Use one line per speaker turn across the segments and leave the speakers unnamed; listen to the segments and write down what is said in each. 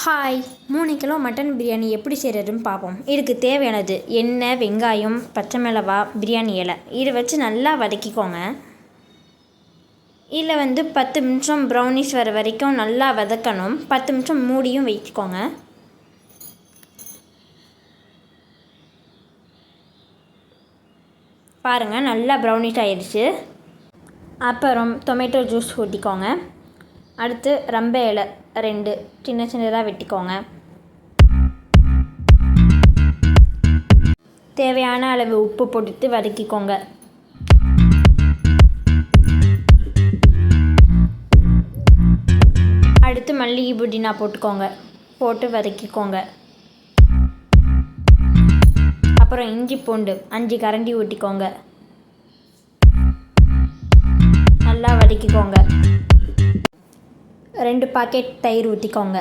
Hi 3 kilo mutton biryani எப்படி செய்கிறதுன்னு பார்ப்போம். இதுக்கு தேவையானது எண்ணெய், வெங்காயம், பச்சை மிளகா, பிரியாணி இலை. இதை வச்சு நல்லா வதக்கிக்கோங்க. இதில் 10 நிமிஷம் ப்ரௌனிஷ் வர வரைக்கும் நல்லா வதக்கணும். 10 நிமிஷம் மூடியும் வச்சுக்கோங்க. பாருங்கள், நல்லா ப்ரௌனிஷ் ஆயிடுச்சு. அப்புறம் டொமேட்டோ ஜூஸ் ஊற்றிக்கோங்க. அடுத்து ரம்பை இலை 2 சின்ன சின்னதாக வெட்டிக்கோங்க. தேவையான அளவு உப்பு போட்டு வதக்கிக்கோங்க. அடுத்து மல்லிகை புதினா போட்டுக்கோங்க. போட்டு வதக்கிக்கோங்க. அப்புறம் இஞ்சி பூண்டு 5 கரண்டி ஊற்றிக்கோங்க. நல்லா வதக்கிக்கோங்க. 2 பாக்கெட் தயிர் ஊற்றிக்கோங்க.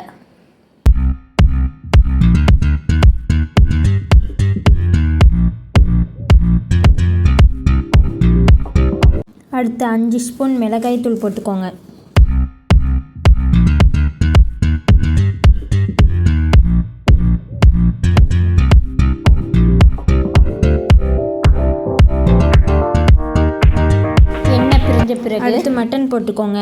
அடுத்து 5 ஸ்பூன் மிளகாய் தூள் போட்டுக்கோங்க. எண்ணெய் பிரிஞ்ச பிறகு அடுத்து மட்டன் போட்டுக்கோங்க.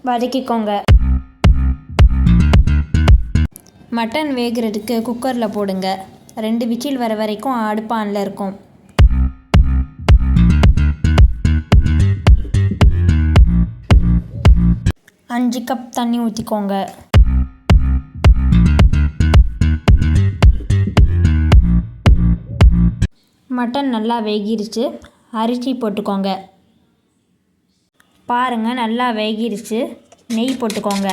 வதக்கிக்கோங்க. மட்டன் வேகிறதுக்கு குக்கரில் போடுங்க. 2 விசில் வர வரைக்கும் அடுப்பு ஆனில் இருக்கும். அஞ்சு கப் தண்ணி ஊற்றிக்கோங்க. மட்டன் நல்லா வேகிருச்சு. அரிசி போட்டுக்கோங்க. பாருங்கள், நல்லா வேகிருச்சு. நெய் போட்டுக்கோங்க.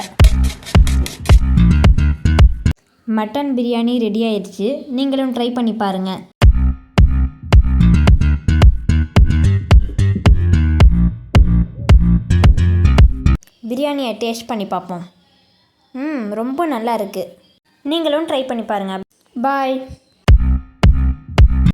மட்டன் பிரியாணி ரெடி ஆயிடுச்சு. நீங்களும் ட்ரை பண்ணி பாருங்கள். பிரியாணியை டேஸ்ட் பண்ணி பார்ப்போம். ரொம்ப நல்லா இருக்குது. நீங்களும் ட்ரை பண்ணி பாருங்கள். பாய்.